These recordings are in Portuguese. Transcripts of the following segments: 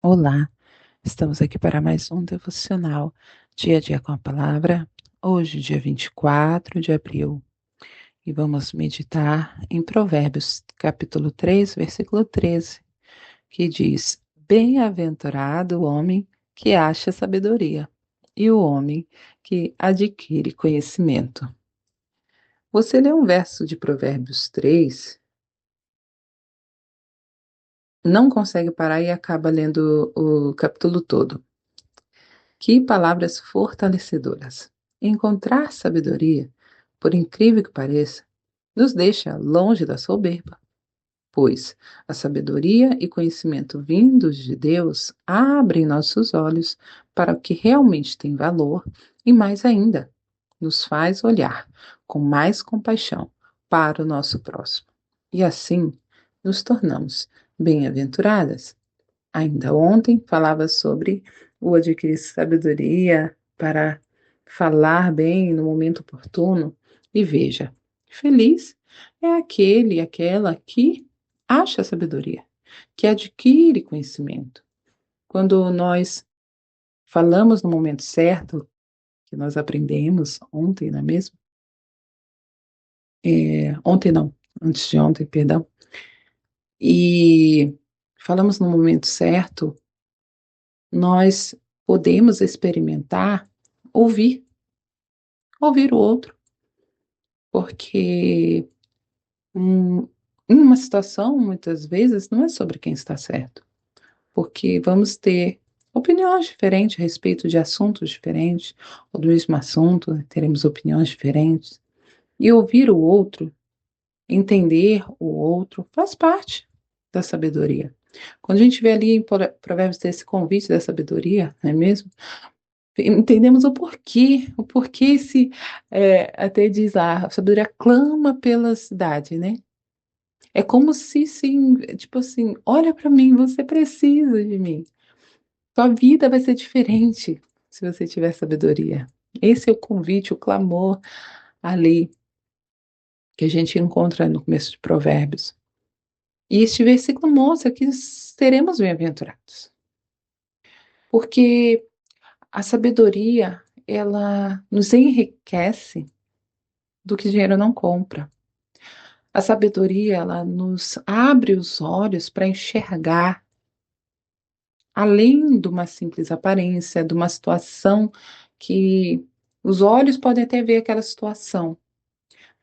Olá, estamos aqui para mais um devocional, dia a dia com a palavra, hoje, dia 24 de abril, e vamos meditar em Provérbios, capítulo 3, versículo 13, que diz: Bem-aventurado o homem que acha sabedoria, e o homem que adquire conhecimento. Você lê um verso de Provérbios 3, não consegue parar e acaba lendo o capítulo todo. Que palavras fortalecedoras! Encontrar sabedoria, por incrível que pareça, nos deixa longe da soberba, pois a sabedoria e conhecimento vindos de Deus abrem nossos olhos para o que realmente tem valor e, mais ainda, nos faz olhar com mais compaixão para o nosso próximo. E assim nos tornamos bem-aventuradas. Ainda ontem falava sobre o adquirir sabedoria para falar bem no momento oportuno. E veja, feliz é aquele e aquela que acha sabedoria, que adquire conhecimento. Quando nós falamos no momento certo, que nós aprendemos ontem, não é mesmo? Ontem não, antes de ontem, perdão. E falamos no momento certo, nós podemos experimentar ouvir, ouvir o outro, porque hum, em uma situação, muitas vezes, não é sobre quem está certo, porque vamos ter opiniões diferentes a respeito de assuntos diferentes, ou do mesmo assunto, né, teremos opiniões diferentes, e ouvir o outro, entender o outro, faz parte da sabedoria. Quando a gente vê ali em Provérbios esse convite da sabedoria, não é mesmo? Entendemos o porquê se, até diz lá, a sabedoria clama pela cidade, né? É como se, sim, tipo assim, olha para mim, você precisa de mim. Sua vida vai ser diferente se você tiver sabedoria. Esse é o convite, o clamor ali que a gente encontra no começo de Provérbios. E este versículo mostra que seremos bem-aventurados, porque a sabedoria, ela nos enriquece do que dinheiro não compra. A sabedoria, ela nos abre os olhos para enxergar além de uma simples aparência, de uma situação que os olhos podem até ver aquela situação,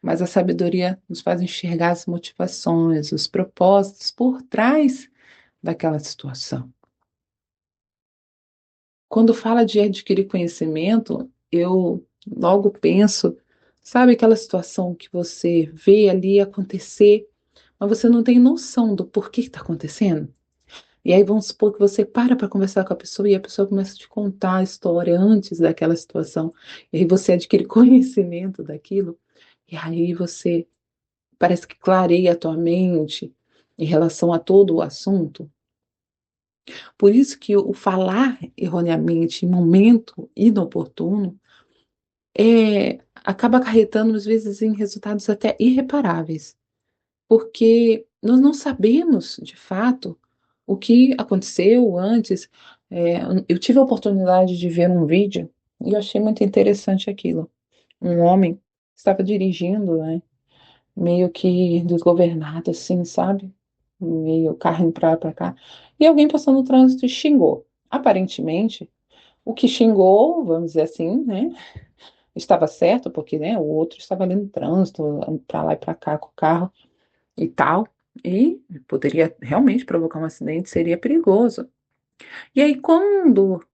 mas a sabedoria nos faz enxergar as motivações, os propósitos por trás daquela situação. Quando fala de adquirir conhecimento, eu logo penso, sabe aquela situação que você vê ali acontecer, mas você não tem noção do porquê que está acontecendo? E aí vamos supor que você para conversar com a pessoa e a pessoa começa a te contar a história antes daquela situação. E aí você adquire conhecimento daquilo. E aí você parece que clareia a tua mente em relação a todo o assunto. Por isso que o falar erroneamente em momento inoportuno acaba acarretando, às vezes, em resultados até irreparáveis. Porque nós não sabemos, de fato, o que aconteceu antes. Eu tive a oportunidade de ver um vídeo e eu achei muito interessante aquilo. Um homem estava dirigindo, né, meio que desgovernado, assim, sabe? Meio carro indo pra lá pra cá. E alguém passou no trânsito e xingou. Aparentemente, o que xingou, vamos dizer assim, né, estava certo, porque, né, o outro estava ali no trânsito, para lá e para cá com o carro e tal, e poderia realmente provocar um acidente, seria perigoso. E aí, quando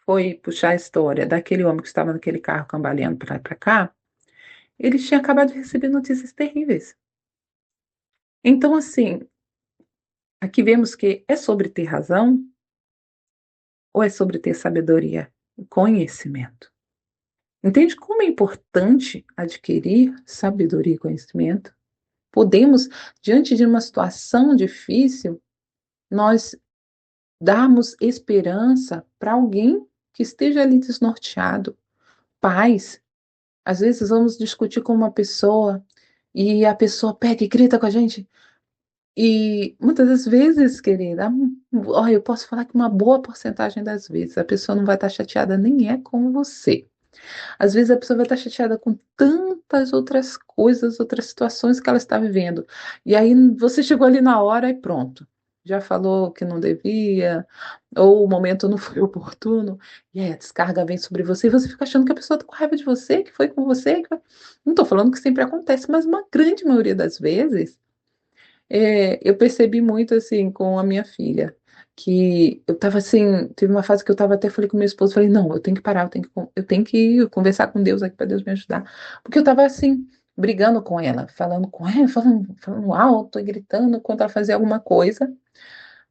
foi puxar a história daquele homem que estava naquele carro cambaleando para lá e para cá, ele tinha acabado de receber notícias terríveis. Então, assim, aqui vemos que é sobre ter razão ou é sobre ter sabedoria e conhecimento. Entende como é importante adquirir sabedoria e conhecimento? Podemos, diante de uma situação difícil, nós darmos esperança para alguém que esteja ali desnorteado. Paz. Às vezes vamos discutir com uma pessoa e a pessoa pega e grita com a gente. E muitas das vezes, querida, olha, eu posso falar que uma boa porcentagem das vezes a pessoa não vai estar chateada nem é com você. Às vezes a pessoa vai estar chateada com tantas outras coisas, outras situações que ela está vivendo. E aí você chegou ali na hora e pronto. Já falou que não devia, ou o momento não foi oportuno, e aí a descarga vem sobre você, e você fica achando que a pessoa está com raiva de você, que foi com você. Não estou falando que sempre acontece, mas uma grande maioria das vezes eu percebi muito assim com a minha filha, que eu tava assim, teve uma fase que eu tava até falei com meu esposo, falei, não, eu tenho que parar, eu tenho que conversar com Deus aqui para Deus me ajudar, porque eu tava assim, brigando com ela, falando com ela, falando alto e gritando quando ela fazia alguma coisa.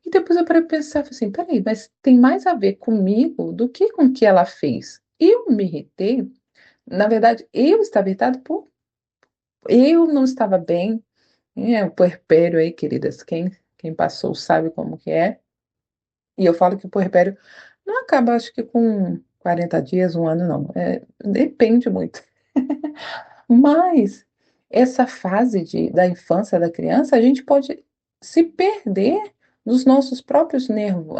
E depois eu parei pra pensar, falei assim, peraí, mas tem mais a ver comigo do que com o que ela fez. Eu me irritei, na verdade, eu estava irritada por eu não estava bem, o puerpério aí, queridas, quem passou sabe como que é. E eu falo que o puerpério não acaba, acho que com 40 dias, um ano, não. Depende muito. Mas essa fase da infância da criança, a gente pode se perder nos nossos próprios nervos,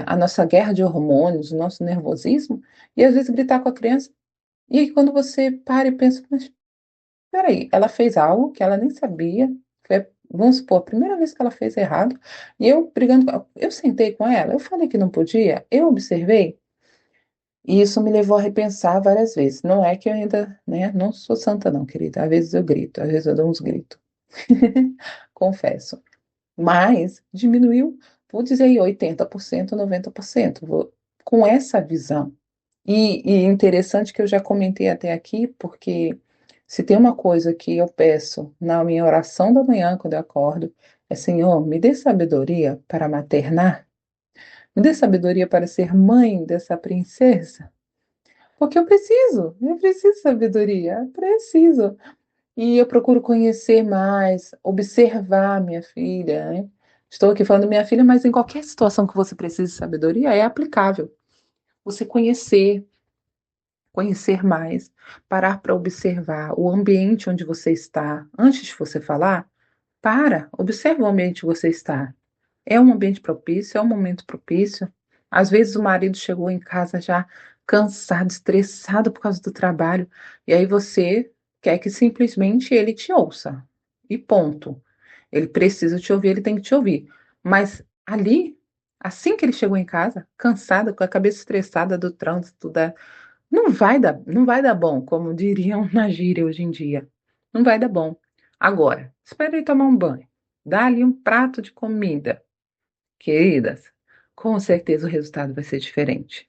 a nossa guerra de hormônios, o nosso nervosismo, e às vezes gritar com a criança. E aí, quando você para e pensa, mas peraí, ela fez algo que ela nem sabia. Foi, vamos supor, a primeira vez que ela fez errado. E eu brigando com ela. Eu sentei com ela, eu falei que não podia, eu observei. E isso me levou a repensar várias vezes. Não é que eu ainda, né, não sou santa não, querida. Às vezes eu grito, às vezes eu dou uns gritos. Confesso. Mas diminuiu, vou dizer aí, 80%, 90%. Com essa visão. E interessante que eu já comentei até aqui, porque se tem uma coisa que eu peço na minha oração da manhã, quando eu acordo, é: Senhor, me dê sabedoria para maternar, me dê sabedoria para ser mãe dessa princesa, porque eu preciso de sabedoria, preciso. E eu procuro conhecer mais, observar minha filha, né? Estou aqui falando minha filha, mas em qualquer situação que você precise de sabedoria, é aplicável. Você conhecer mais, parar para observar o ambiente onde você está. Antes de você falar, observa o ambiente que você está. É um ambiente propício? É um momento propício? Às vezes o marido chegou em casa já cansado, estressado por causa do trabalho, e aí você quer que simplesmente ele te ouça. E ponto. Ele precisa te ouvir, ele tem que te ouvir. Mas ali, assim que ele chegou em casa, cansado, com a cabeça estressada do trânsito, não vai dar bom, como diriam na gíria hoje em dia. Não vai dar bom. Agora, espera ele tomar um banho. Dá ali um prato de comida. Queridas, com certeza o resultado vai ser diferente.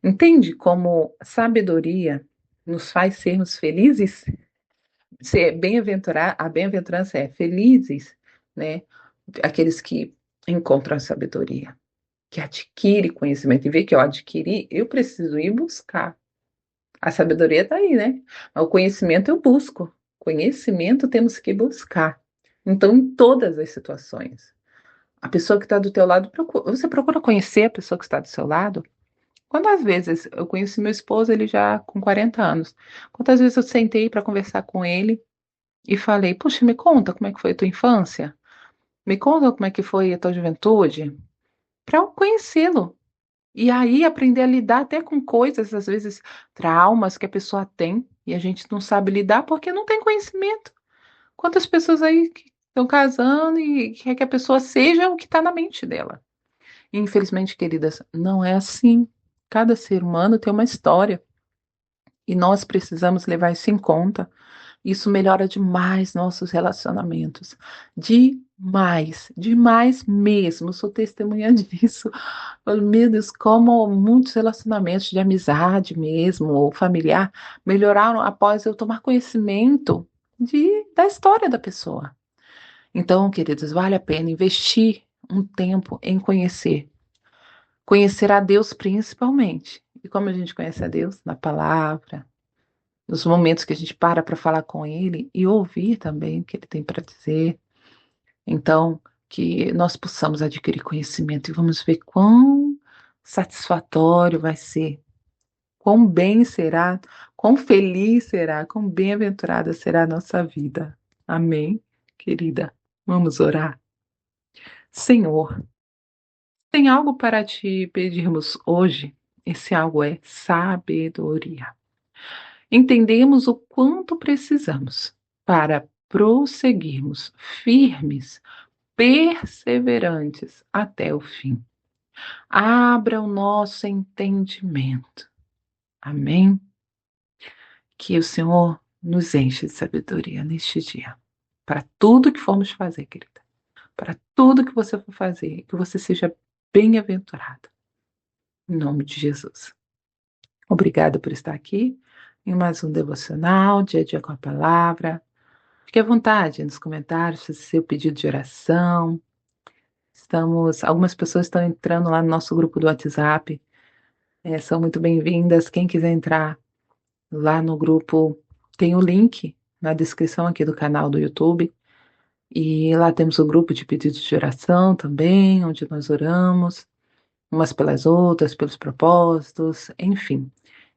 Entende como sabedoria nos faz sermos felizes? A bem-aventurança é felizes, né? Aqueles que encontram a sabedoria, que adquire conhecimento. E vê que eu adquiri, eu preciso ir buscar. A sabedoria está aí, né? Mas o conhecimento eu busco. Conhecimento temos que buscar. Então, em todas as situações. A pessoa que está do teu lado, você procura conhecer a pessoa que está do seu lado? Quantas vezes eu conheci meu esposo, ele já com 40 anos. Quantas vezes eu sentei para conversar com ele e falei: Puxa, me conta como é que foi a tua infância? Me conta como é que foi a tua juventude? Para eu conhecê-lo. E aí aprender a lidar até com coisas, às vezes traumas que a pessoa tem e a gente não sabe lidar porque não tem conhecimento. Quantas pessoas aí que estão casando e quer que a pessoa seja o que está na mente dela. E, infelizmente, queridas, não é assim. Cada ser humano tem uma história e nós precisamos levar isso em conta. Isso melhora demais nossos relacionamentos. Demais, demais mesmo. Eu sou testemunha disso. Falo, meu Deus, como muitos relacionamentos de amizade mesmo, ou familiar, melhoraram após eu tomar conhecimento da história da pessoa. Então, queridos, vale a pena investir um tempo em conhecer. Conhecer a Deus principalmente. E como a gente conhece a Deus? Na palavra, nos momentos que a gente para falar com Ele e ouvir também o que Ele tem para dizer. Então, que nós possamos adquirir conhecimento e vamos ver quão satisfatório vai ser, quão bem será, quão feliz será, quão bem-aventurada será a nossa vida. Amém, querida? Vamos orar. Senhor, tem algo para te pedirmos hoje? Esse algo é sabedoria. Entendemos o quanto precisamos para prosseguirmos firmes, perseverantes até o fim. Abra o nosso entendimento. Amém? Que o Senhor nos enche de sabedoria neste dia. Para tudo que formos fazer, querida. Para tudo que você for fazer, que você seja bem-aventurada. Em nome de Jesus. Obrigada por estar aqui em mais um devocional, dia a dia com a palavra. Fique à vontade nos comentários, fazer seu pedido de oração. Algumas pessoas estão entrando lá no nosso grupo do WhatsApp. São muito bem-vindas. Quem quiser entrar lá no grupo, tem o link na descrição aqui do canal do YouTube. E lá temos o grupo de pedidos de oração também, onde nós oramos umas pelas outras, pelos propósitos, enfim.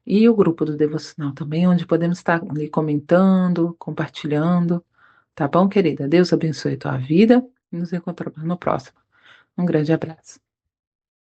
E o grupo do devocional também, onde podemos estar ali comentando, compartilhando. Tá bom, querida? Deus abençoe a tua vida e nos encontramos no próximo. Um grande abraço.